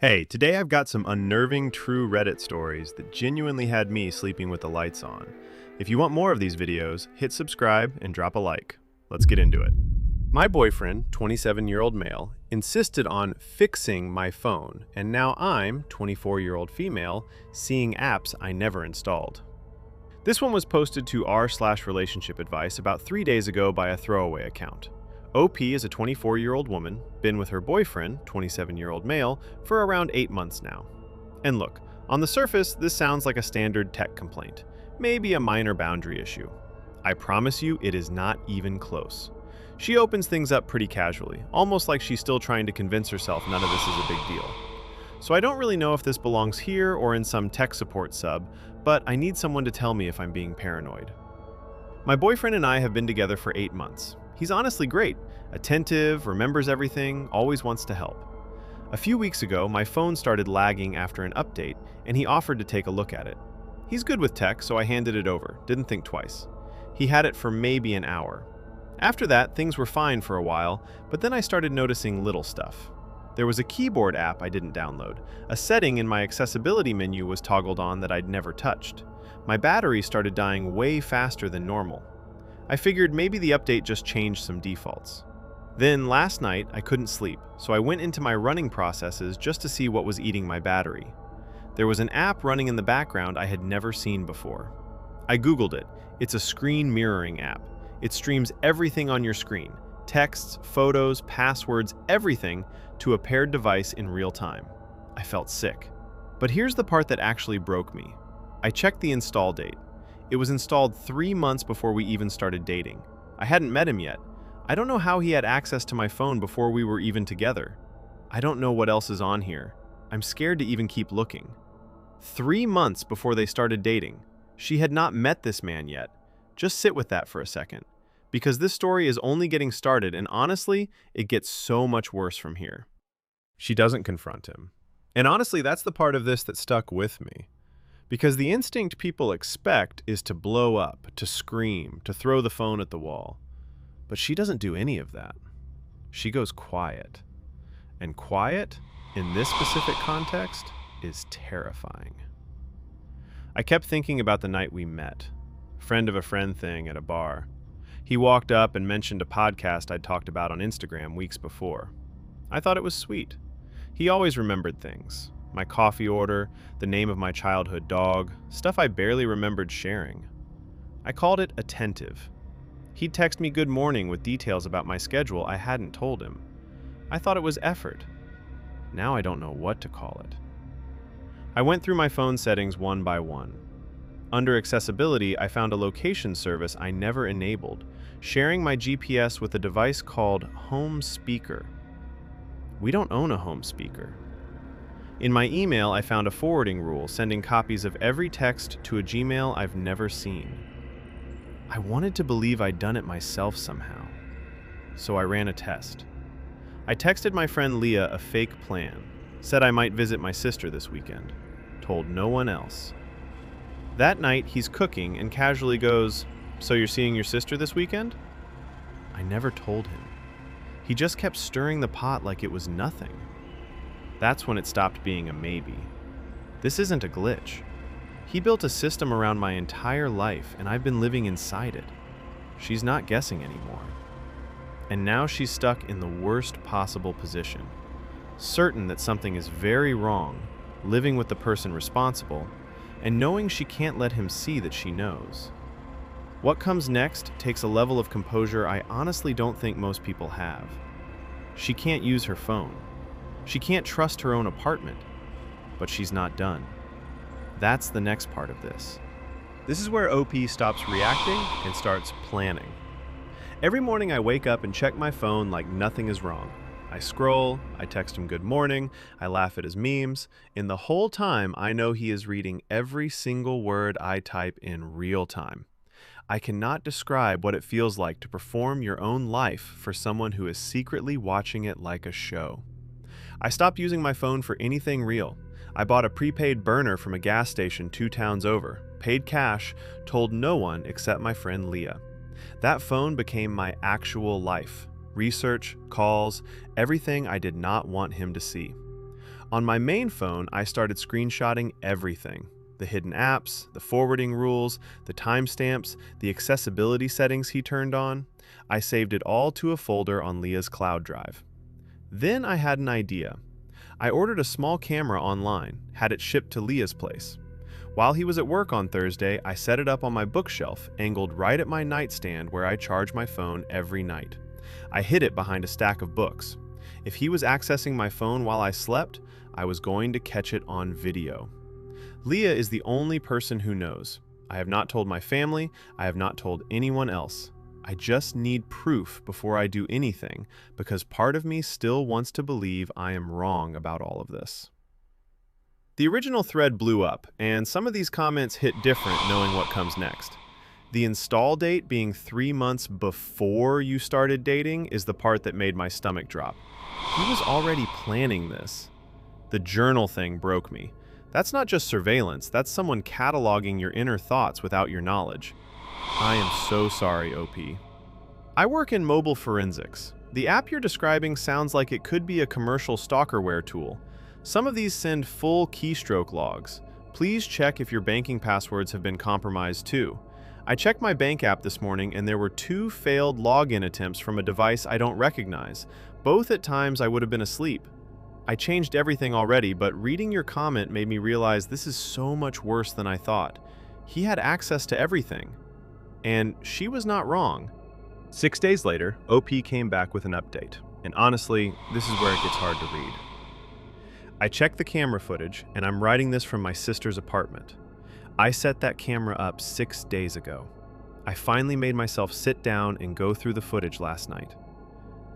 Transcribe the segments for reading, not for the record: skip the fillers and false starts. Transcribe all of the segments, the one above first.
Hey, today I've got some unnerving true Reddit stories that genuinely had me sleeping with the lights on. If you want more of these videos, hit subscribe and drop a like. Let's get into it. My boyfriend, 27-year-old male, insisted on fixing my phone, and now I'm, 24-year-old female, seeing apps I never installed. This one was posted to r/relationship advice about 3 days ago by a throwaway account. OP is a 24-year-old woman, been with her boyfriend, 27-year-old male, for around 8 months now. And look, on the surface, this sounds like a standard tech complaint, maybe a minor boundary issue. I promise you it is not even close. She opens things up pretty casually, almost like she's still trying to convince herself none of this is a big deal. So I don't really know if this belongs here or in some tech support sub, but I need someone to tell me if I'm being paranoid. My boyfriend and I have been together for 8 months. He's honestly great, attentive, remembers everything, always wants to help. A few weeks ago, my phone started lagging after an update, and he offered to take a look at it. He's good with tech, so I handed it over, didn't think twice. He had it for maybe an hour. After that, things were fine for a while, but then I started noticing little stuff. There was a keyboard app I didn't download. A setting in my accessibility menu was toggled on that I'd never touched. My battery started dying way faster than normal. I figured maybe the update just changed some defaults. Then last night, I couldn't sleep, so I went into my running processes just to see what was eating my battery. There was an app running in the background I had never seen before. I Googled it. It's a screen mirroring app. It streams everything on your screen, texts, photos, passwords, everything, to a paired device in real time. I felt sick. But here's the part that actually broke me. I checked the install date. It was installed 3 months before we even started dating. I hadn't met him yet. I don't know how he had access to my phone before we were even together. I don't know what else is on here. I'm scared to even keep looking. 3 months before they started dating. She had not met this man yet. Just sit with that for a second. Because this story is only getting started, and honestly, it gets so much worse from here. She doesn't confront him. And honestly, that's the part of this that stuck with me. Because the instinct people expect is to blow up, to scream, to throw the phone at the wall. But she doesn't do any of that. She goes quiet. And quiet, in this specific context, is terrifying. I kept thinking about the night we met. Friend of a friend thing at a bar. He walked up and mentioned a podcast I'd talked about on Instagram weeks before. I thought it was sweet. He always remembered things. My coffee order, the name of my childhood dog, stuff I barely remembered sharing. I called it attentive. He'd text me good morning with details about my schedule I hadn't told him. I thought it was effort. Now I don't know what to call it. I went through my phone settings one by one. Under accessibility, I found a location service I never enabled, sharing my GPS with a device called Home Speaker. We don't own a home speaker. In my email, I found a forwarding rule, sending copies of every text to a Gmail I've never seen. I wanted to believe I'd done it myself somehow, so I ran a test. I texted my friend Leah a fake plan, said I might visit my sister this weekend, told no one else. That night, he's cooking and casually goes, "So you're seeing your sister this weekend?" I never told him. He just kept stirring the pot like it was nothing. That's when it stopped being a maybe. This isn't a glitch. He built a system around my entire life, and I've been living inside it. She's not guessing anymore. And now she's stuck in the worst possible position, certain that something is very wrong, living with the person responsible, and knowing she can't let him see that she knows. What comes next takes a level of composure I honestly don't think most people have. She can't use her phone. She can't trust her own apartment. But she's not done. That's the next part of this. This is where OP stops reacting and starts planning. Every morning I wake up and check my phone like nothing is wrong. I scroll, I text him good morning, I laugh at his memes. In the whole time, I know he is reading every single word I type in real time. I cannot describe what it feels like to perform your own life for someone who is secretly watching it like a show. I stopped using my phone for anything real. I bought a prepaid burner from a gas station 2 towns over, paid cash, told no one except my friend Leah. That phone became my actual life. Research, calls, everything I did not want him to see. On my main phone, I started screenshotting everything. The hidden apps, the forwarding rules, the timestamps, the accessibility settings he turned on. I saved it all to a folder on Leah's cloud drive. Then I had an idea. I ordered a small camera online, had it shipped to Leah's place. While he was at work on Thursday, I set it up on my bookshelf, angled right at my nightstand where I charge my phone every night. I hid it behind a stack of books. If he was accessing my phone while I slept, I was going to catch it on video. Leah is the only person who knows. I have not told my family, I have not told anyone else. I just need proof before I do anything, because part of me still wants to believe I am wrong about all of this. The original thread blew up, and some of these comments hit different knowing what comes next. The install date being 3 months before you started dating is the part that made my stomach drop. He was already planning this. The journal thing broke me. That's not just surveillance, that's someone cataloging your inner thoughts without your knowledge. I am so sorry, OP. I work in mobile forensics. The app you're describing sounds like it could be a commercial stalkerware tool. Some of these send full keystroke logs. Please check if your banking passwords have been compromised too. I checked my bank app this morning and there were 2 failed login attempts from a device I don't recognize. Both at times I would have been asleep. I changed everything already, but reading your comment made me realize this is so much worse than I thought. He had access to everything. And she was not wrong. 6 days later, OP came back with an update. And honestly, this is where it gets hard to read. I checked the camera footage, and I'm writing this from my sister's apartment. I set that camera up 6 days ago. I finally made myself sit down and go through the footage last night.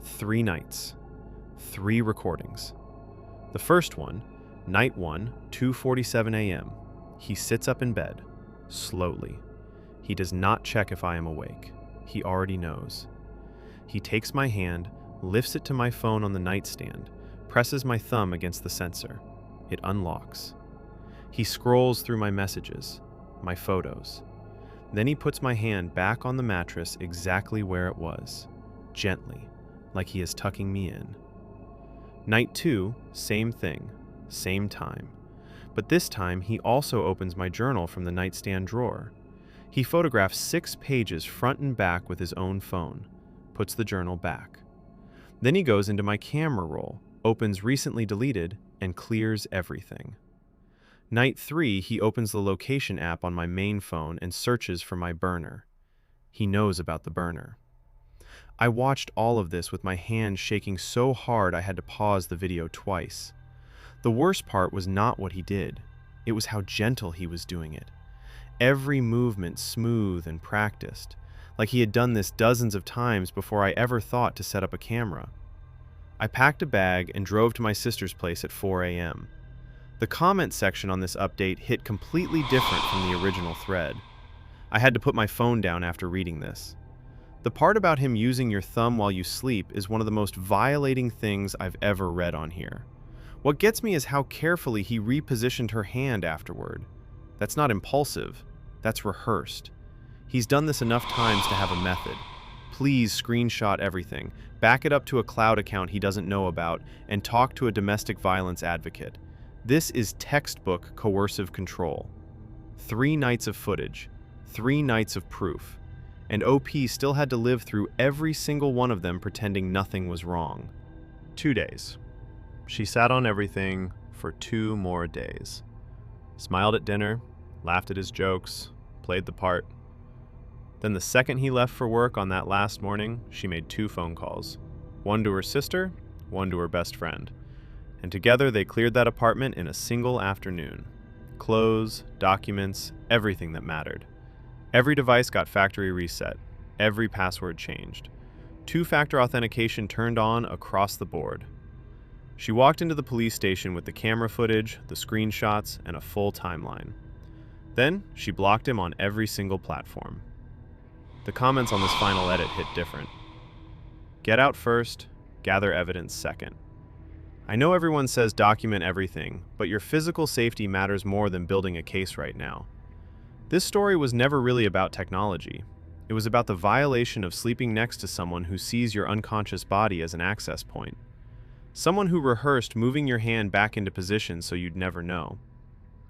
3 nights. 3 recordings. The first one, night 1, 2:47 a.m. He sits up in bed, slowly. He does not check if I am awake. He already knows. He takes my hand, lifts it to my phone on the nightstand, presses my thumb against the sensor. It unlocks. He scrolls through my messages, my photos. Then he puts my hand back on the mattress exactly where it was, gently, like he is tucking me in. Night 2, same thing, same time. But this time he also opens my journal from the nightstand drawer. He photographs 6 pages front and back with his own phone, puts the journal back. Then he goes into my camera roll, opens recently deleted, and clears everything. Night 3, he opens the location app on my main phone and searches for my burner. He knows about the burner. I watched all of this with my hand shaking so hard I had to pause the video twice. The worst part was not what he did. It was how gentle he was doing it. Every movement smooth and practiced, like he had done this dozens of times before I ever thought to set up a camera. I packed a bag and drove to my sister's place at 4 a.m. The comment section on this update hit completely different from the original thread. I had to put my phone down after reading this. The part about him using your thumb while you sleep is one of the most violating things I've ever read on here. What gets me is how carefully he repositioned her hand afterward. That's not impulsive, that's rehearsed. He's done this enough times to have a method. Please screenshot everything, back it up to a cloud account he doesn't know about, and talk to a domestic violence advocate. This is textbook coercive control. 3 nights of footage, 3 nights of proof, and OP still had to live through every single one of them pretending nothing was wrong. 2 days. She sat on everything for 2 more days. Smiled at dinner, laughed at his jokes, played the part. Then the second he left for work on that last morning, she made 2 phone calls. One to her sister, one to her best friend. And together they cleared that apartment in a single afternoon. Clothes, documents, everything that mattered. Every device got factory reset. Every password changed. 2-factor authentication turned on across the board. She walked into the police station with the camera footage, the screenshots, and a full timeline. Then, she blocked him on every single platform. The comments on this final edit hit different. Get out first, gather evidence second. I know everyone says document everything, but your physical safety matters more than building a case right now. This story was never really about technology. It was about the violation of sleeping next to someone who sees your unconscious body as an access point. Someone who rehearsed moving your hand back into position so you'd never know.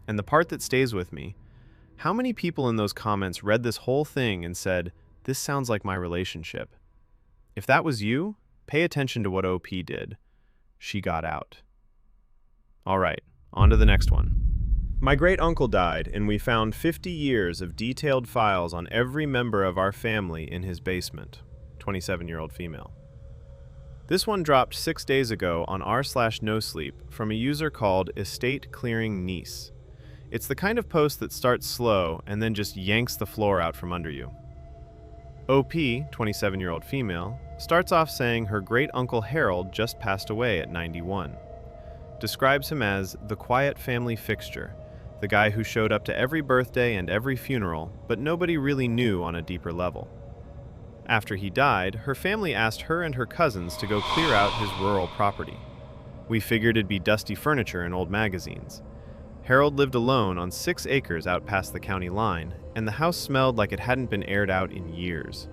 And the part that stays with me, how many people in those comments read this whole thing and said, "This sounds like my relationship"? If that was you, pay attention to what OP did. She got out. All right, on to the next one. My great uncle died, and we found 50 years of detailed files on every member of our family in his basement. 27-year-old female. This one dropped 6 days ago on r/nosleep from a user called Estate Clearing Niece. It's the kind of post that starts slow and then just yanks the floor out from under you. OP, 27-year-old female, starts off saying her great uncle Harold just passed away at 91. Describes him as the quiet family fixture, the guy who showed up to every birthday and every funeral, but nobody really knew on a deeper level. After he died, her family asked her and her cousins to go clear out his rural property. We figured it'd be dusty furniture and old magazines. Harold lived alone on 6 acres out past the county line, and the house smelled like it hadn't been aired out in years.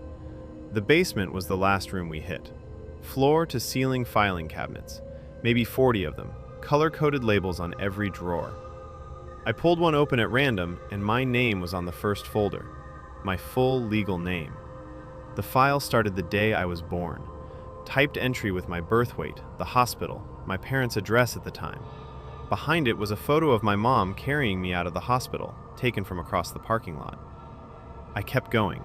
The basement was the last room we hit. Floor to ceiling filing cabinets, maybe 40 of them, color-coded labels on every drawer. I pulled one open at random, and my name was on the first folder, my full legal name. The file started the day I was born. Typed entry with my birth weight, the hospital, my parents' address at the time. Behind it was a photo of my mom carrying me out of the hospital, taken from across the parking lot. I kept going.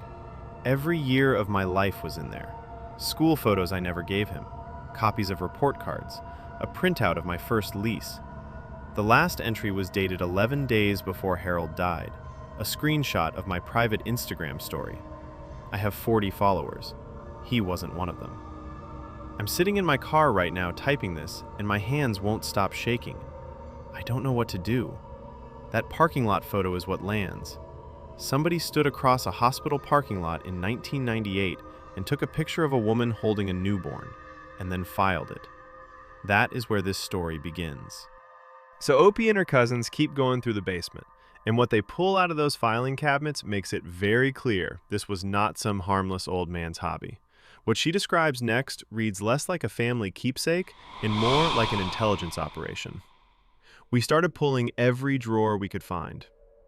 Every year of my life was in there. School photos I never gave him, copies of report cards, a printout of my first lease. The last entry was dated 11 days before Harold died, a screenshot of my private Instagram story. I have 40 followers. He wasn't one of them. I'm sitting in my car right now typing this, and my hands won't stop shaking. I don't know what to do. That parking lot photo is what lands. Somebody stood across a hospital parking lot in 1998 and took a picture of a woman holding a newborn, and then filed it. That is where this story begins. So OP and her cousins keep going through the basement, and what they pull out of those filing cabinets makes it very clear this was not some harmless old man's hobby. What she describes next reads less like a family keepsake and more like an intelligence operation. We started pulling every drawer we could find.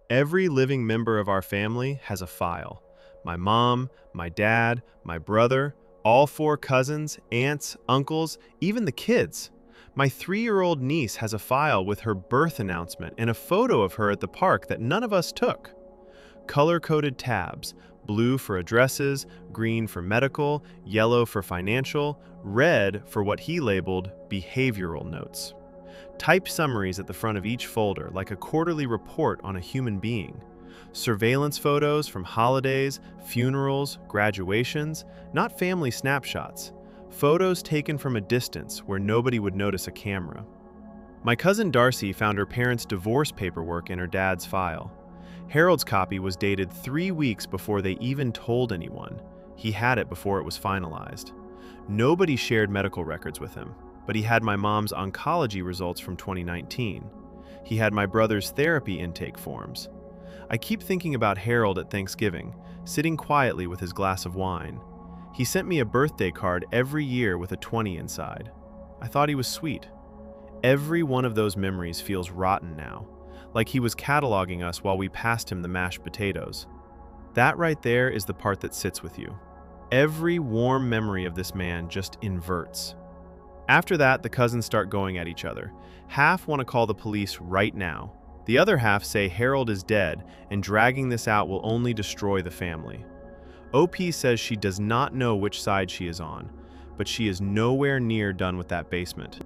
Every living member of our family has a file. My mom, my dad, my brother, all 4 cousins, aunts, uncles, even the kids. My 3-year-old niece has a file with her birth announcement and a photo of her at the park that none of us took. Color-coded tabs, blue for addresses, green for medical, yellow for financial, red for what he labeled behavioral notes. Typed summaries at the front of each folder like a quarterly report on a human being. Surveillance photos from holidays, funerals, graduations, not family snapshots. Photos taken from a distance where nobody would notice a camera. My cousin Darcy found her parents' divorce paperwork in her dad's file. Harold's copy was dated 3 weeks before they even told anyone. He had it before it was finalized. Nobody shared medical records with him, but he had my mom's oncology results from 2019. He had my brother's therapy intake forms. I keep thinking about Harold at Thanksgiving, sitting quietly with his glass of wine. He sent me a birthday card every year with a 20 inside. I thought he was sweet. Every one of those memories feels rotten now, like he was cataloging us while we passed him the mashed potatoes. That right there is the part that sits with you. Every warm memory of this man just inverts. After that, the cousins start going at each other. Half want to call the police right now. The other half say Harold is dead, and dragging this out will only destroy the family. OP says she does not know which side she is on, but she is nowhere near done with that basement.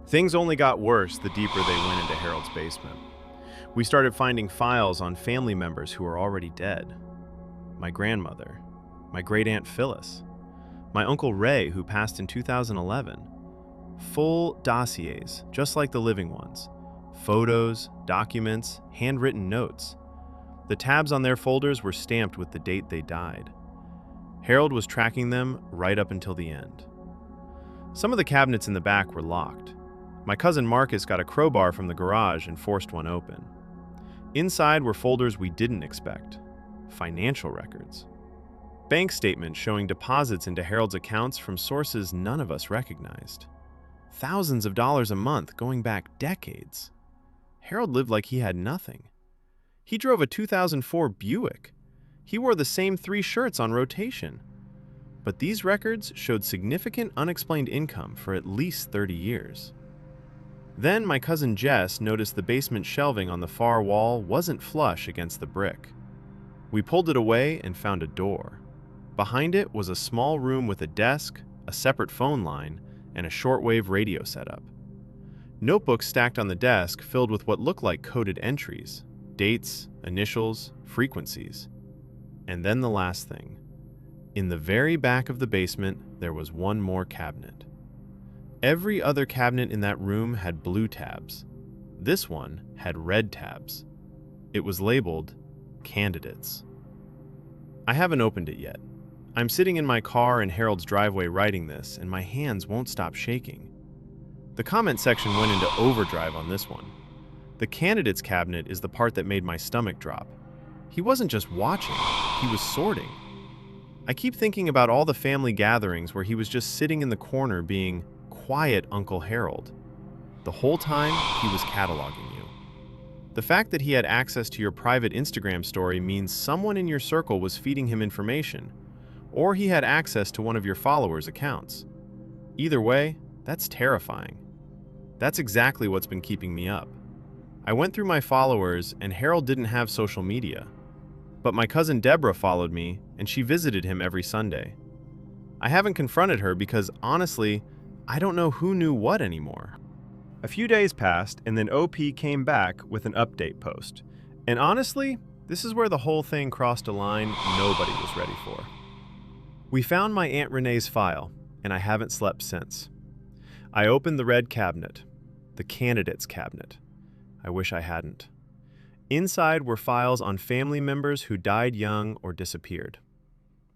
Things only got worse the deeper they went into Harold's basement. We started finding files on family members who are already dead. My grandmother, my great-aunt Phyllis, my Uncle Ray, who passed in 2011. Full dossiers, just like the living ones. Photos, documents, handwritten notes. The tabs on their folders were stamped with the date they died. Harold was tracking them right up until the end. Some of the cabinets in the back were locked. My cousin Marcus got a crowbar from the garage and forced one open. Inside were folders we didn't expect. Financial records. Bank statements showing deposits into Harold's accounts from sources none of us recognized. thousands of dollars a month going back decades. Harold lived like he had nothing. He drove a 2004 Buick. He wore the same 3 shirts on rotation. But these records showed significant unexplained income for at least 30 years. Then my cousin Jess noticed the basement shelving on the far wall wasn't flush against the brick. We pulled it away and found a door. Behind it was a small room with a desk, a separate phone line, and a shortwave radio setup. Notebooks stacked on the desk filled with what looked like coded entries, dates, initials, frequencies. And then the last thing. In the very back of the basement, there was one more cabinet. Every other cabinet in that room had blue tabs. This one had red tabs. It was labeled Candidates. I haven't opened it yet. I'm sitting in my car in Harold's driveway writing this, and my hands won't stop shaking. The comment section went into overdrive on this one. The Candidates cabinet is the part that made my stomach drop. He wasn't just watching, he was sorting. I keep thinking about all the family gatherings where he was just sitting in the corner being quiet Uncle Harold. The whole time, he was cataloging you. The fact that he had access to your private Instagram story means someone in your circle was feeding him information, or he had access to one of your followers' accounts. Either way, that's terrifying. That's exactly what's been keeping me up. I went through my followers, and Harold didn't have social media. But my cousin Deborah followed me, and she visited him every Sunday. I haven't confronted her because, honestly, I don't know who knew what anymore. A few days passed, and then OP came back with an update post. And honestly, this is where the whole thing crossed a line nobody was ready for. We found my Aunt Renee's file, and I haven't slept since. I opened the red cabinet, the Candidates cabinet. I wish I hadn't. Inside were files on family members who died young or disappeared.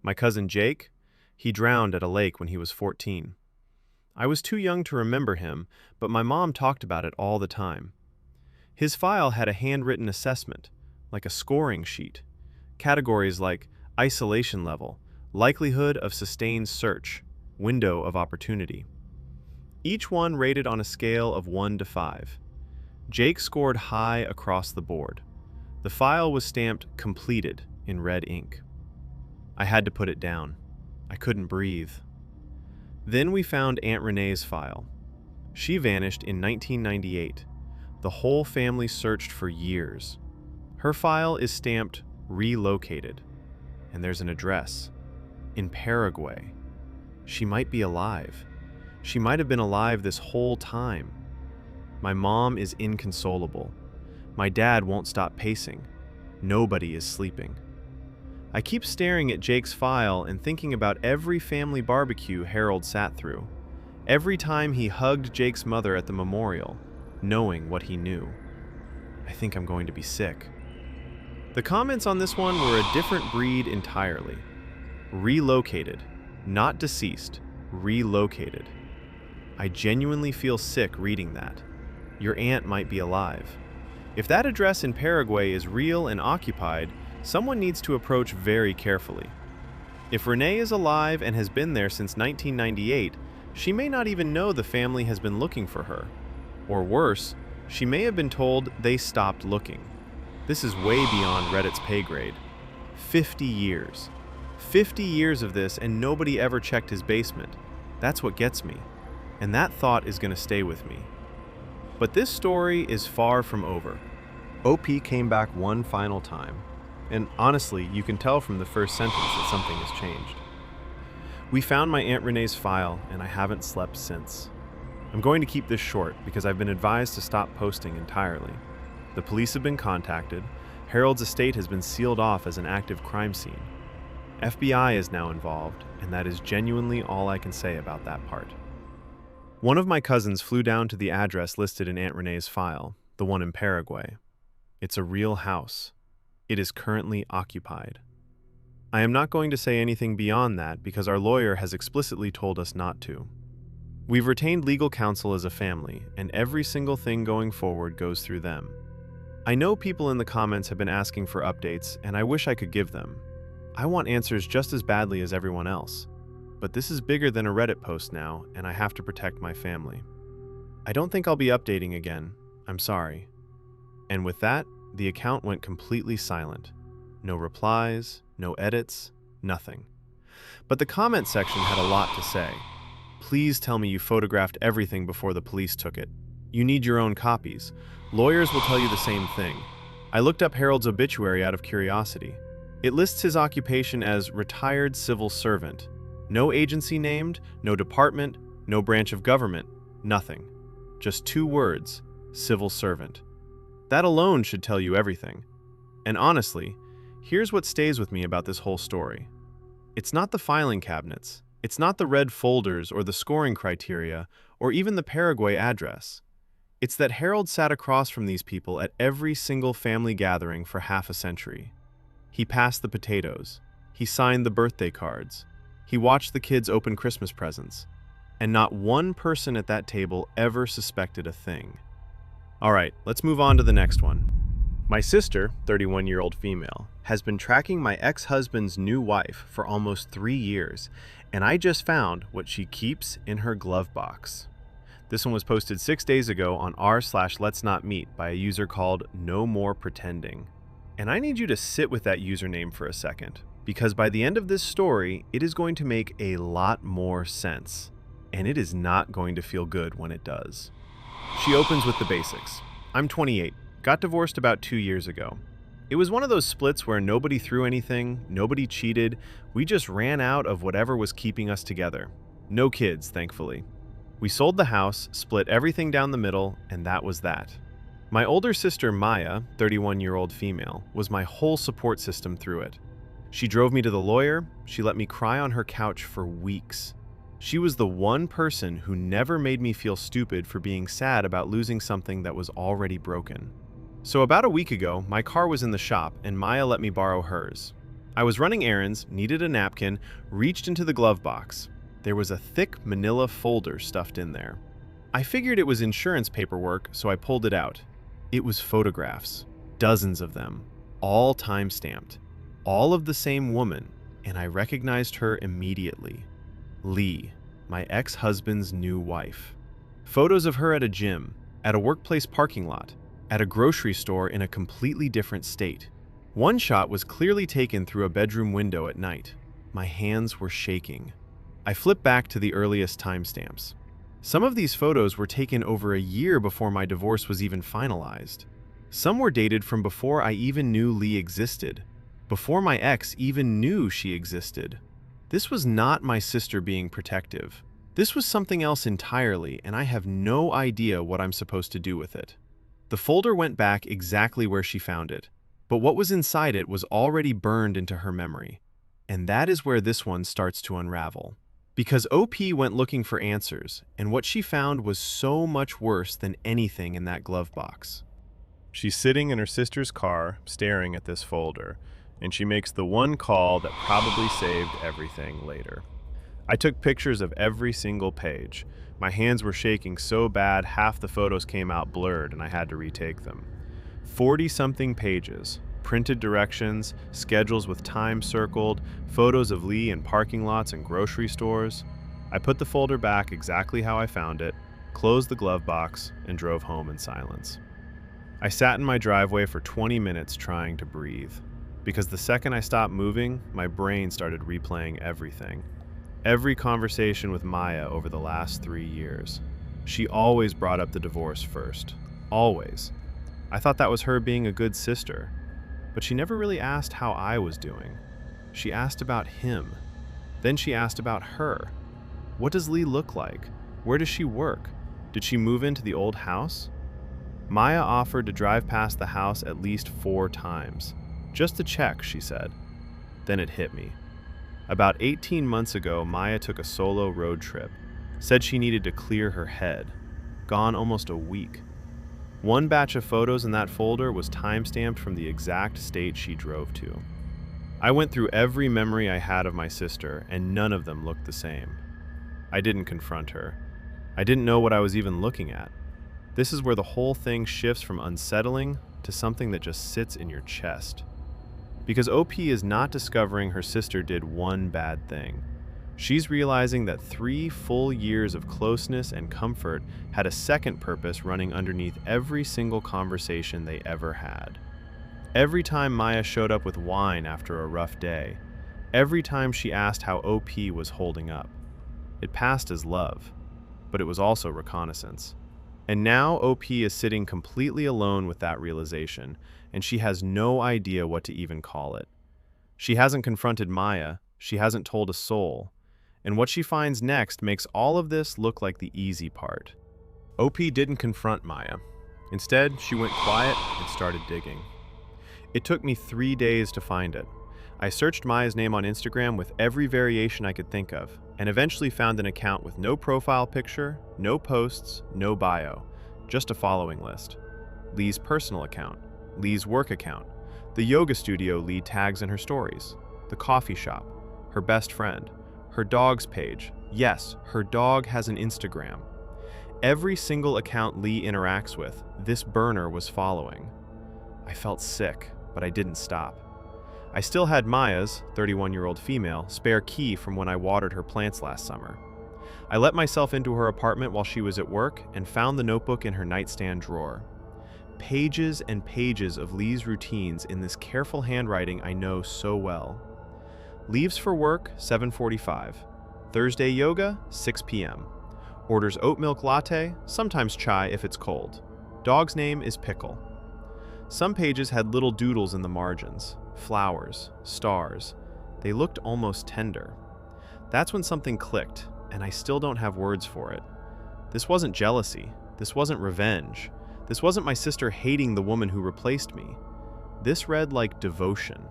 My cousin Jake, he drowned at a lake when he was 14. I was too young to remember him, but my mom talked about it all the time. His file had a handwritten assessment, like a scoring sheet. Categories like isolation level, likelihood of sustained search, window of opportunity. Each one rated on a scale of 1 to 5. Jake scored high across the board. The file was stamped completed in red ink. I had to put it down. I couldn't breathe. Then we found Aunt Renee's file. She vanished in 1998. The whole family searched for years. Her file is stamped relocated, and there's an address in Paraguay. She might be alive. She might have been alive this whole time. My mom is inconsolable. My dad won't stop pacing. Nobody is sleeping. I keep staring at Jake's file and thinking about every family barbecue Harold sat through. Every time he hugged Jake's mother at the memorial, knowing what he knew. I think I'm going to be sick. The comments on this one were a different breed entirely. Relocated, not deceased, relocated. I genuinely feel sick reading that. Your aunt might be alive. If that address in Paraguay is real and occupied, someone needs to approach very carefully. If Renee is alive and has been there since 1998, she may not even know the family has been looking for her. Or worse, she may have been told they stopped looking. This is way beyond Reddit's pay grade. 50 years. 50 years of this and nobody ever checked his basement. That's what gets me. And that thought is going to stay with me. But this story is far from over. OP came back one final time. And honestly, you can tell from the first sentence that something has changed. We found my Aunt Renee's file, and I haven't slept since. I'm going to keep this short because I've been advised to stop posting entirely. The police have been contacted. Harold's estate has been sealed off as an active crime scene. FBI is now involved, and that is genuinely all I can say about that part. One of my cousins flew down to the address listed in Aunt Renee's file, the one in Paraguay. It's a real house. It is currently occupied. I am not going to say anything beyond that because our lawyer has explicitly told us not to. We've retained legal counsel as a family, and every single thing going forward goes through them. I know people in the comments have been asking for updates, and I wish I could give them. I want answers just as badly as everyone else. But this is bigger than a Reddit post now, and I have to protect my family. I don't think I'll be updating again. I'm sorry. And with that, the account went completely silent. No replies, no edits, nothing. But the comment section had a lot to say. Please tell me you photographed everything before the police took it. You need your own copies. Lawyers will tell you the same thing. I looked up Harold's obituary out of curiosity. It lists his occupation as retired civil servant. No agency named, no department, no branch of government, nothing. Just 2 words, civil servant. That alone should tell you everything. And honestly, here's what stays with me about this whole story. It's not the filing cabinets, it's not the red folders or the scoring criteria, or even the Paraguay address. It's that Harold sat across from these people at every single family gathering for half a century. He passed the potatoes. He signed the birthday cards. He watched the kids open Christmas presents. And not one person at that table ever suspected a thing. All right, let's move on to the next one. My sister, 31-year-old female, has been tracking my ex-husband's new wife for almost 3 years, and I just found what she keeps in her glove box. This one was posted 6 days ago on r/letsnotmeet by a user called No More Pretending. And I need you to sit with that username for a second, because by the end of this story, it is going to make a lot more sense. And it is not going to feel good when it does. She opens with the basics. I'm 28, got divorced about 2 years ago. It was one of those splits where nobody threw anything, nobody cheated, we just ran out of whatever was keeping us together. No kids, thankfully. We sold the house, split everything down the middle, and that was that. My older sister Maya, 31-year-old female, was my whole support system through it. She drove me to the lawyer, she let me cry on her couch for weeks. She was the one person who never made me feel stupid for being sad about losing something that was already broken. So about a week ago, my car was in the shop and Maya let me borrow hers. I was running errands, needed a napkin, reached into the glove box. There was a thick manila folder stuffed in there. I figured it was insurance paperwork, so I pulled it out. It was photographs, dozens of them, all time-stamped, all of the same woman, and I recognized her immediately. Lee, my ex-husband's new wife. Photos of her at a gym, at a workplace parking lot, at a grocery store in a completely different state. One shot was clearly taken through a bedroom window at night. My hands were shaking. I flipped back to the earliest timestamps. Some of these photos were taken over a year before my divorce was even finalized. Some were dated from before I even knew Lee existed, before my ex even knew she existed. This was not my sister being protective. This was something else entirely, and I have no idea what I'm supposed to do with it. The folder went back exactly where she found it, but what was inside it was already burned into her memory. And that is where this one starts to unravel. Because OP went looking for answers, and what she found was so much worse than anything in that glove box. She's sitting in her sister's car, staring at this folder, and she makes the one call that probably saved everything later. I took pictures of every single page. My hands were shaking so bad half the photos came out blurred and I had to retake them. 40-something pages, printed directions, schedules with time circled, photos of Lee in parking lots and grocery stores. I put the folder back exactly how I found it, closed the glove box, and drove home in silence. I sat in my driveway for 20 minutes trying to breathe. Because the second I stopped moving, my brain started replaying everything. Every conversation with Maya over the last 3 years. She always brought up the divorce first. Always. I thought that was her being a good sister. But she never really asked how I was doing. She asked about him. Then she asked about her. What does Lee look like? Where does she work? Did she move into the old house? Maya offered to drive past the house at least 4 times. Just to check, she said. Then it hit me. About 18 months ago, Maya took a solo road trip. Said she needed to clear her head. Gone almost a week. One batch of photos in that folder was time-stamped from the exact state she drove to. I went through every memory I had of my sister, and none of them looked the same. I didn't confront her. I didn't know what I was even looking at. This is where the whole thing shifts from unsettling to something that just sits in your chest. Because OP is not discovering her sister did one bad thing. She's realizing that 3 full years of closeness and comfort had a second purpose running underneath every single conversation they ever had. Every time Maya showed up with wine after a rough day, every time she asked how OP was holding up, it passed as love, but it was also reconnaissance. And now OP is sitting completely alone with that realization, and she has no idea what to even call it. She hasn't confronted Maya, she hasn't told a soul, and what she finds next makes all of this look like the easy part. OP didn't confront Maya. Instead, she went quiet and started digging. It took me 3 days to find it. I searched Maya's name on Instagram with every variation I could think of, and eventually found an account with no profile picture, no posts, no bio, just a following list. Lee's personal account, Lee's work account, the yoga studio Lee tags in her stories, the coffee shop, her best friend, her dog's page. Yes, her dog has an Instagram. Every single account Lee interacts with, this burner was following. I felt sick, but I didn't stop. I still had Maya's, 31-year-old female, spare key from when I watered her plants last summer. I let myself into her apartment while she was at work and found the notebook in her nightstand drawer. Pages and pages of Lee's routines in this careful handwriting I know so well. Leaves for work, 7:45. Thursday yoga, 6 p.m. Orders oat milk latte, sometimes chai if it's cold. Dog's name is Pickle. Some pages had little doodles in the margins. Flowers, stars. They looked almost tender. That's when something clicked, and I still don't have words for it. This wasn't jealousy. This wasn't revenge. This wasn't my sister hating the woman who replaced me. This read like devotion.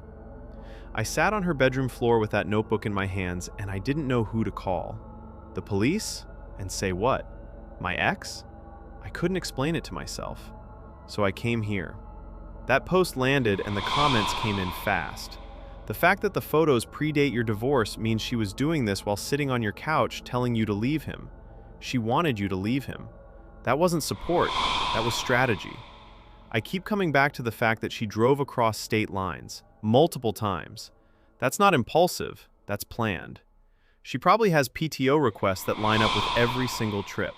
I sat on her bedroom floor with that notebook in my hands, and I didn't know who to call. The police? And say what? My ex? I couldn't explain it to myself. So I came here. That post landed, and the comments came in fast. The fact that the photos predate your divorce means she was doing this while sitting on your couch telling you to leave him. She wanted you to leave him. That wasn't support, that was strategy. I keep coming back to the fact that she drove across state lines, multiple times. That's not impulsive, that's planned. She probably has PTO requests that line up with every single trip.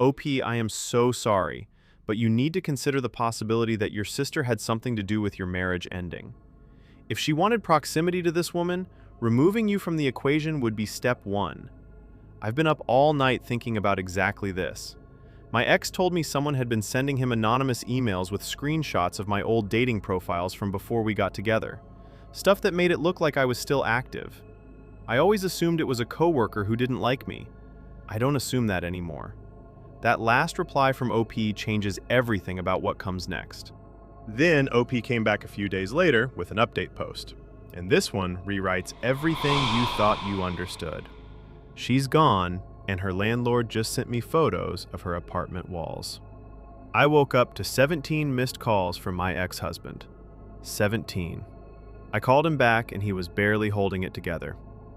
OP, I am so sorry, but you need to consider the possibility that your sister had something to do with your marriage ending. If she wanted proximity to this woman, removing you from the equation would be step 1. I've been up all night thinking about exactly this. My ex told me someone had been sending him anonymous emails with screenshots of my old dating profiles from before we got together. Stuff that made it look like I was still active. I always assumed it was a coworker who didn't like me. I don't assume that anymore. That last reply from OP changes everything about what comes next. Then OP came back a few days later with an update post. And this one rewrites everything you thought you understood. She's gone, and her landlord just sent me photos of her apartment walls. I woke up to 17 missed calls from my ex-husband. 17. I called him back, and he was barely holding it together.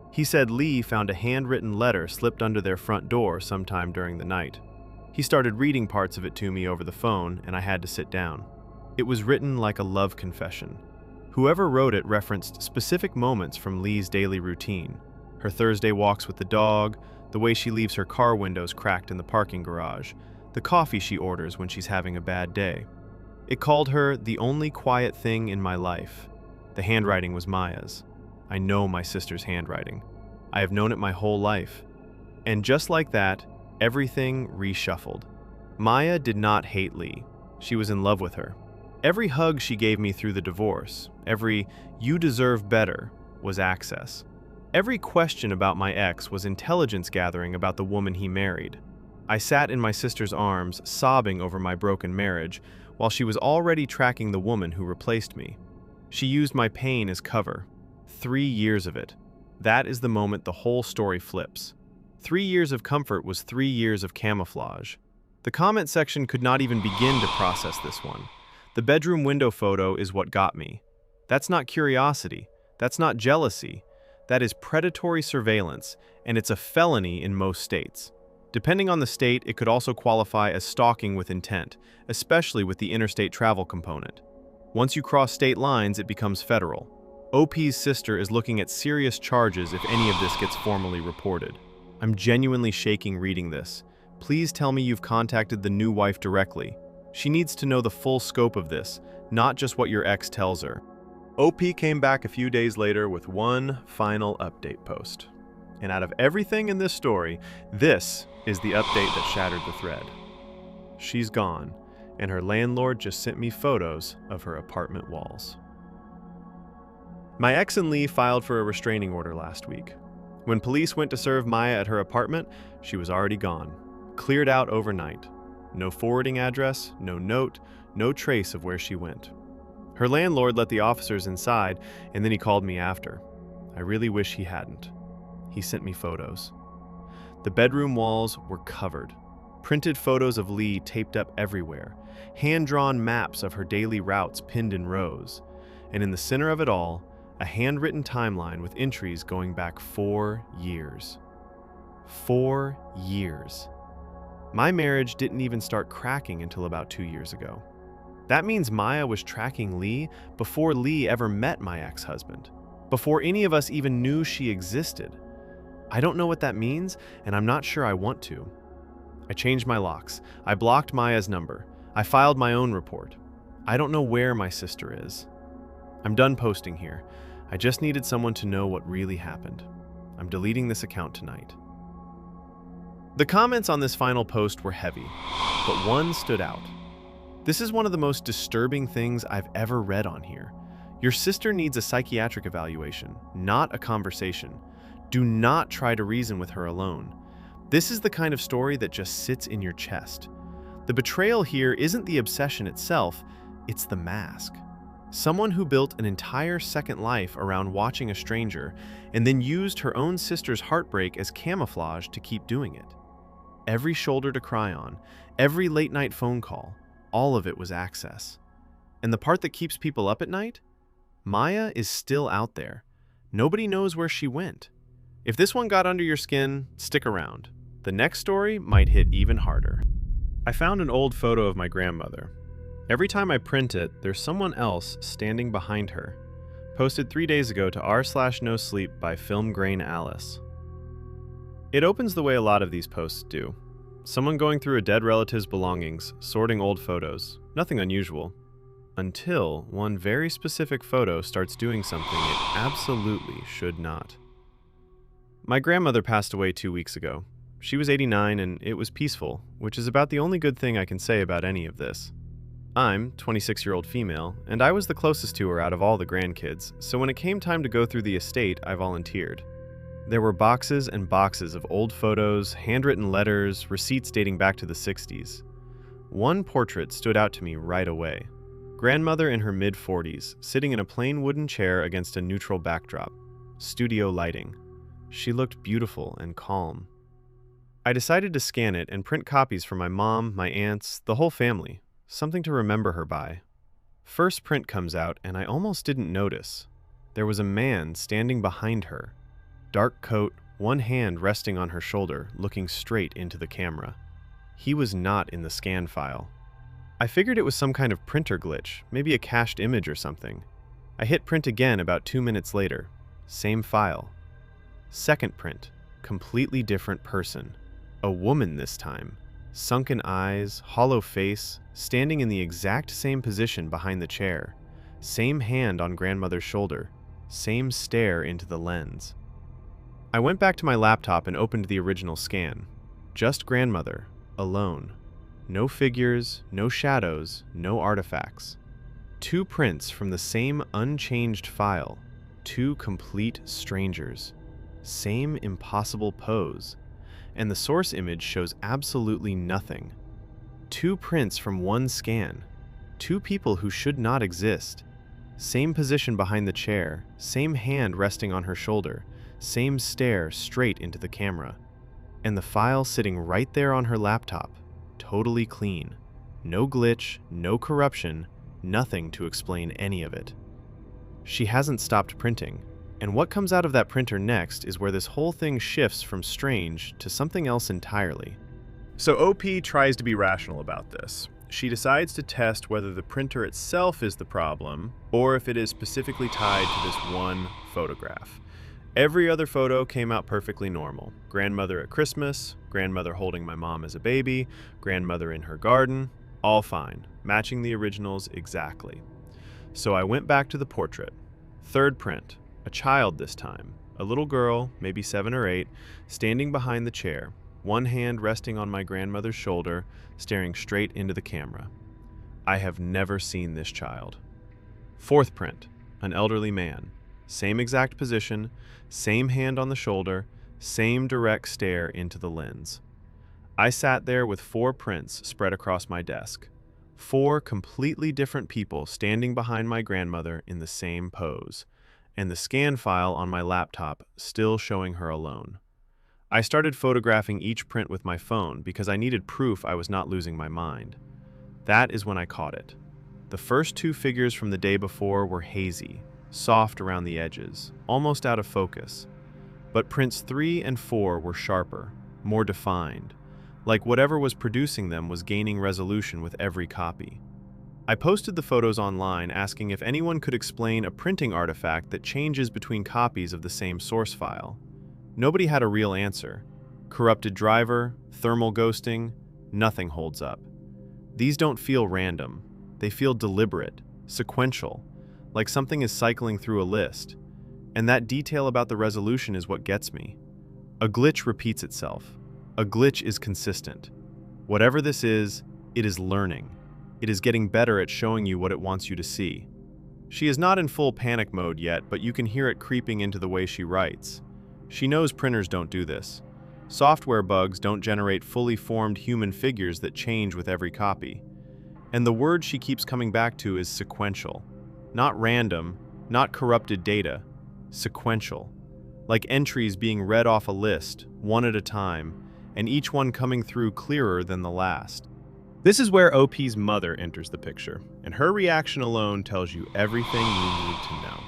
He said Lee found a handwritten letter slipped under their front door sometime during the night. He started reading parts of it to me over the phone, and I had to sit down. It was written like a love confession. Whoever wrote it referenced specific moments from Lee's daily routine. Her Thursday walks with the dog, the way she leaves her car windows cracked in the parking garage, the coffee she orders when she's having a bad day. It called her the only quiet thing in my life. The handwriting was Maya's. I know my sister's handwriting. I have known it my whole life. And just like that, everything reshuffled. Maya did not hate Lee. She was in love with her. Every hug she gave me through the divorce, every "you deserve better," was access. Every question about my ex was intelligence gathering about the woman he married. I sat in my sister's arms, sobbing over my broken marriage, while she was already tracking the woman who replaced me. She used my pain as cover. 3 years of it. That is the moment the whole story flips. 3 years of comfort was 3 years of camouflage. The comment section could not even begin to process this one. The bedroom window photo is what got me. That's not curiosity. That's not jealousy. That is predatory surveillance, and it's a felony in most states. Depending on the state, it could also qualify as stalking with intent, especially with the interstate travel component. Once you cross state lines, it becomes federal. OP's sister is looking at serious charges if any of this gets formally reported. I'm genuinely shaking reading this. Please tell me you've contacted the new wife directly. She needs to know the full scope of this, not just what your ex tells her. OP came back a few days later with one final update post. And out of everything in this story, this is the update that shattered the thread. She's gone, and her landlord just sent me photos of her apartment walls. My ex and Lee filed for a restraining order last week. When police went to serve Maya at her apartment, she was already gone, cleared out overnight. No forwarding address, no note, no trace of where she went. Her landlord let the officers inside, and then he called me after. I really wish he hadn't. He sent me photos. The bedroom walls were covered. Printed photos of Lee taped up everywhere. Hand-drawn maps of her daily routes pinned in rows. And in the center of it all, a handwritten timeline with entries going back 4 years. 4 years. My marriage didn't even start cracking until about 2 years ago. That means Maya was tracking Lee before Lee ever met my ex-husband, before any of us even knew she existed. I don't know what that means, and I'm not sure I want to. I changed my locks. I blocked Maya's number. I filed my own report. I don't know where my sister is. I'm done posting here. I just needed someone to know what really happened. I'm deleting this account tonight. The comments on this final post were heavy, but one stood out. This is one of the most disturbing things I've ever read on here. Your sister needs a psychiatric evaluation, not a conversation. Do not try to reason with her alone. This is the kind of story that just sits in your chest. The betrayal here isn't the obsession itself, it's the mask. Someone who built an entire second life around watching a stranger and then used her own sister's heartbreak as camouflage to keep doing it. Every shoulder to cry on, every late-night phone call, all of it was access. And the part that keeps people up at night? Maya is still out there. Nobody knows where she went. If this one got under your skin, stick around. The next story might hit even harder. I found an old photo of my grandmother. Every time I print it, there's someone else standing behind her. Posted 3 days ago to r/nosleep by Film Grain Alice. It opens the way a lot of these posts do. Someone going through a dead relative's belongings, sorting old photos. Nothing unusual. Until one very specific photo starts doing something it absolutely should not. My grandmother passed away 2 weeks ago. She was 89 and it was peaceful, which is about the only good thing I can say about any of this. I'm 26-year-old female, and I was the closest to her out of all the grandkids, so when it came time to go through the estate, I volunteered. There were boxes and boxes of old photos, handwritten letters, receipts dating back to the 60s. One portrait stood out to me right away. Grandmother in her mid-40s, sitting in a plain wooden chair against a neutral backdrop. Studio lighting. She looked beautiful and calm. I decided to scan it and print copies for my mom, my aunts, the whole family. Something to remember her by. First print comes out and I almost didn't notice. There was a man standing behind her. Dark coat, one hand resting on her shoulder, looking straight into the camera. He was not in the scan file. I figured it was some kind of printer glitch, maybe a cached image or something. I hit print again about 2 minutes later. Same file. Second print. Completely different person. A woman this time. Sunken eyes, hollow face, standing in the exact same position behind the chair. Same hand on grandmother's shoulder. Same stare into the lens. I went back to my laptop and opened the original scan. Just grandmother, alone. No figures, no shadows, no artifacts. 2 prints from the same unchanged file. 2 complete strangers. Same impossible pose. And the source image shows absolutely nothing. 2 prints from one scan. 2 people who should not exist. Same position behind the chair, same hand resting on her shoulder, same stare straight into the camera. And the file sitting right there on her laptop, totally clean. No glitch, no corruption, nothing to explain any of it. She hasn't stopped printing. And what comes out of that printer next is where this whole thing shifts from strange to something else entirely. So OP tries to be rational about this. she decides to test whether the printer itself is the problem or if it is specifically tied to this one photograph. Every other photo came out perfectly normal. Grandmother at Christmas, grandmother holding my mom as a baby, grandmother in her garden, all fine, matching the originals exactly. So I went back to the portrait. Third print, a child this time, a little girl, maybe 7 or 8, standing behind the chair, one hand resting on my grandmother's shoulder, staring straight into the camera. I have never seen this child. Fourth print, an elderly man, same exact position, same hand on the shoulder, same direct stare into the lens. I sat there with 4 prints spread across my desk. 4 completely different people standing behind my grandmother in the same pose, and the scan file on my laptop still showing her alone. I started photographing each print with my phone because I needed proof I was not losing my mind. That is when I caught it. The first 2 figures from the day before were hazy, soft around the edges, almost out of focus. But prints 3 and 4 were sharper, more defined, like whatever was producing them was gaining resolution with every copy. I posted the photos online asking if anyone could explain a printing artifact that changes between copies of the same source file. Nobody had a real answer. Corrupted driver, thermal ghosting, nothing holds up. These don't feel random. They feel deliberate, sequential, like something is cycling through a list. And that detail about the resolution is what gets me. A glitch repeats itself. A glitch is consistent. Whatever this is, it is learning. It is getting better at showing you what it wants you to see. She is not in full panic mode yet, but you can hear it creeping into the way she writes. She knows printers don't do this. Software bugs don't generate fully formed human figures that change with every copy. And the word she keeps coming back to is sequential. Not random, not corrupted data. Sequential. Like entries being read off a list, one at a time, and each one coming through clearer than the last. This is where OP's mother enters the picture, and her reaction alone tells you everything you need to know.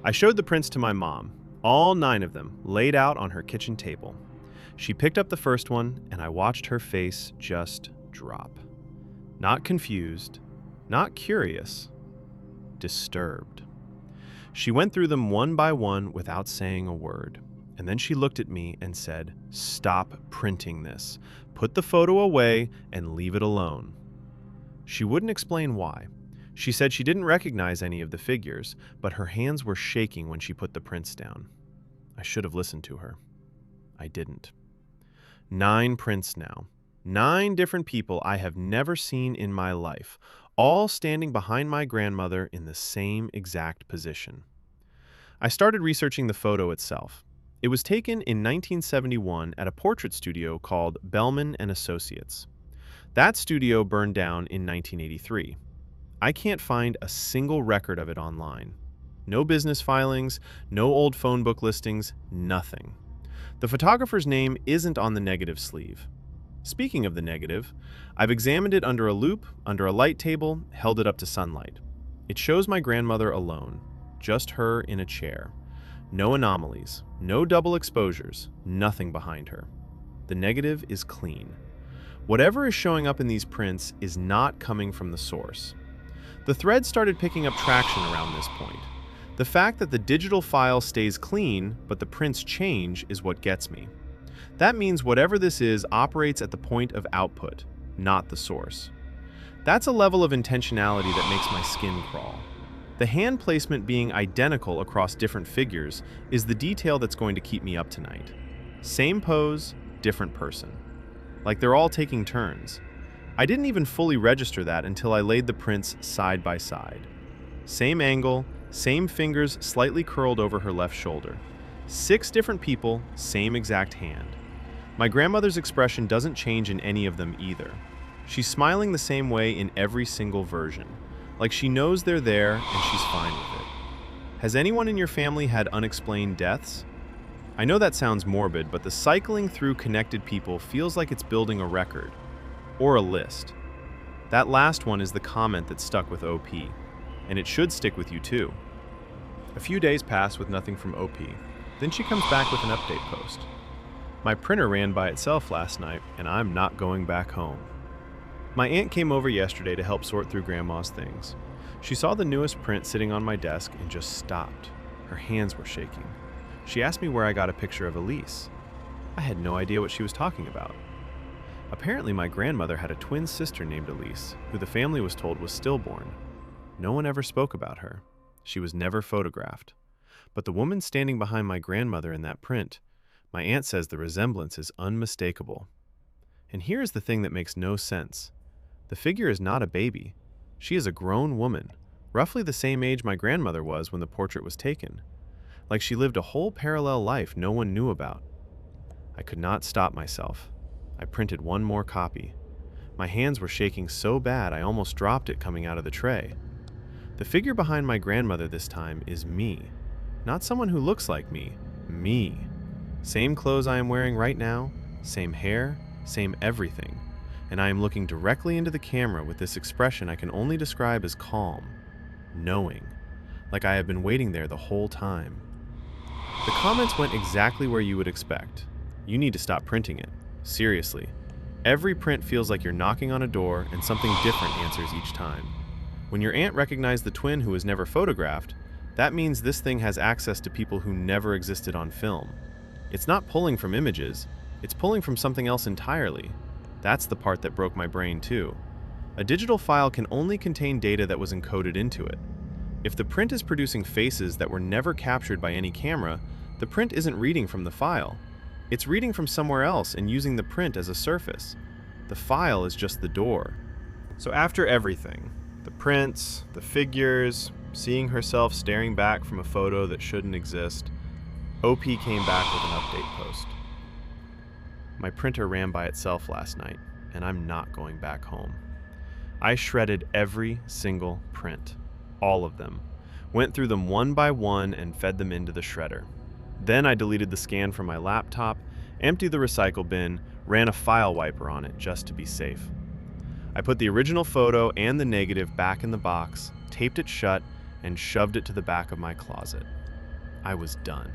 I showed the prints to my mom, all 9 of them, laid out on her kitchen table. She picked up the first one, and I watched her face just drop. Not confused, not curious, disturbed. She went through them one by one without saying a word, and then she looked at me and said, "Stop printing this. Put the photo away and leave it alone." She wouldn't explain why. She said she didn't recognize any of the figures, but her hands were shaking when she put the prints down. I should have listened to her. I didn't. 9 prints now. 9 different people I have never seen in my life, all standing behind my grandmother in the same exact position. I started researching the photo itself. It was taken in 1971 at a portrait studio called Bellman and Associates. That studio burned down in 1983. I can't find a single record of it online. No business filings, no old phone book listings, nothing. The photographer's name isn't on the negative sleeve. Speaking of the negative, I've examined it under a loupe, under a light table, held it up to sunlight. It shows my grandmother alone, just her in a chair. No anomalies, no double exposures, nothing behind her. The negative is clean. Whatever is showing up in these prints is not coming from the source. The thread started picking up traction around this point. The fact that the digital file stays clean, but the prints change, is what gets me. That means whatever this is operates at the point of output, not the source. That's a level of intentionality that makes my skin crawl. The hand placement being identical across different figures is the detail that's going to keep me up tonight. Same pose, different person. Like they're all taking turns. I didn't even fully register that until I laid the prints side by side. Same angle, same fingers slightly curled over her left shoulder. 6 different people, same exact hand. My grandmother's expression doesn't change in any of them either. She's smiling the same way in every single version, like she knows they're there and she's fine with it. Has anyone in your family had unexplained deaths? I know that sounds morbid, but the cycling through connected people feels like it's building a record. Or a list. That last one is the comment that stuck with OP, and it should stick with you too. A few days pass with nothing from OP. Then she comes back with an update post. My printer ran by itself last night, and I'm not going back home. My aunt came over yesterday to help sort through Grandma's things. She saw the newest print sitting on my desk and just stopped. Her hands were shaking. She asked me where I got a picture of Elise. I had no idea what she was talking about. Apparently, my grandmother had a twin sister named Elise, who the family was told was stillborn. No one ever spoke about her. She was never photographed. But the woman standing behind my grandmother in that print, my aunt says the resemblance is unmistakable. And here is the thing that makes no sense. The figure is not a baby. She is a grown woman, roughly the same age my grandmother was when the portrait was taken. Like she lived a whole parallel life no one knew about. I could not stop myself. I printed one more copy. My hands were shaking so bad I almost dropped it coming out of the tray. The figure behind my grandmother this time is me. Not someone who looks like me. Me. Same clothes I am wearing right now, same hair, same everything. And I am looking directly into the camera with this expression I can only describe as calm, knowing, like I have been waiting there the whole time. The comments went exactly where you would expect. You need to stop printing it. Seriously. Every print feels like you're knocking on a door and something different answers each time. When your aunt recognized the twin who was never photographed, that means this thing has access to people who never existed on film. It's not pulling from images, it's pulling from something else entirely. That's the part that broke my brain too. A digital file can only contain data that was encoded into it. If the print is producing faces that were never captured by any camera, the print isn't reading from the file. It's reading from somewhere else and using the print as a surface. The file is just the door. So after everything, the prints, the figures, seeing herself staring back from a photo that shouldn't exist, OP came back with an update post. My printer ran by itself last night, and I'm not going back home. I shredded every single print, all of them, went through them one by one and fed them into the shredder. Then I deleted the scan from my laptop, emptied the recycle bin, ran a file wiper on it just to be safe. I put the original photo and the negative back in the box, taped it shut, and shoved it to the back of my closet. I was done.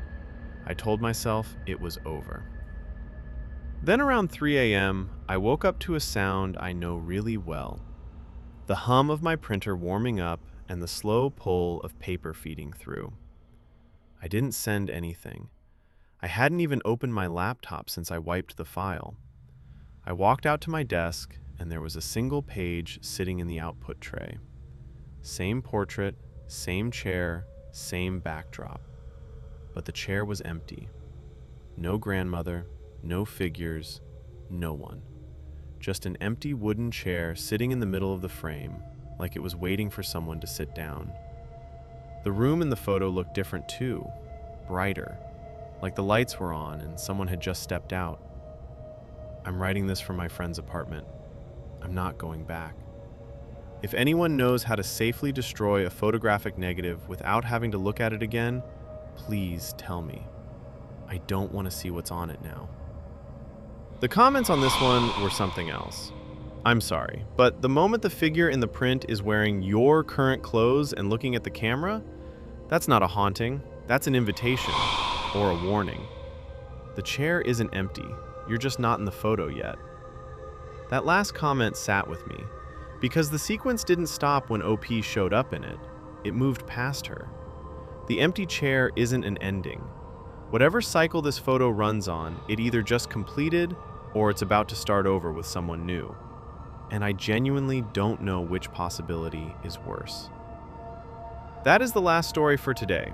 I told myself it was over. Then around 3 a.m., I woke up to a sound I know really well. The hum of my printer warming up and the slow pull of paper feeding through. I didn't send anything. I hadn't even opened my laptop since I wiped the file. I walked out to my desk, and there was a single page sitting in the output tray. Same portrait, same chair, same backdrop. But the chair was empty. No grandmother, no figures, no one. Just an empty wooden chair sitting in the middle of the frame, like it was waiting for someone to sit down. The room in the photo looked different too, brighter, like the lights were on and someone had just stepped out. I'm writing this from my friend's apartment. I'm not going back. If anyone knows how to safely destroy a photographic negative without having to look at it again, please tell me. I don't want to see what's on it now. The comments on this one were something else. I'm sorry, but the moment the figure in the print is wearing your current clothes and looking at the camera, that's not a haunting, that's an invitation, or a warning. The chair isn't empty, you're just not in the photo yet. That last comment sat with me, because the sequence didn't stop when OP showed up in it, it moved past her. The empty chair isn't an ending. Whatever cycle this photo runs on, it either just completed or it's about to start over with someone new. And I genuinely don't know which possibility is worse. That is the last story for today.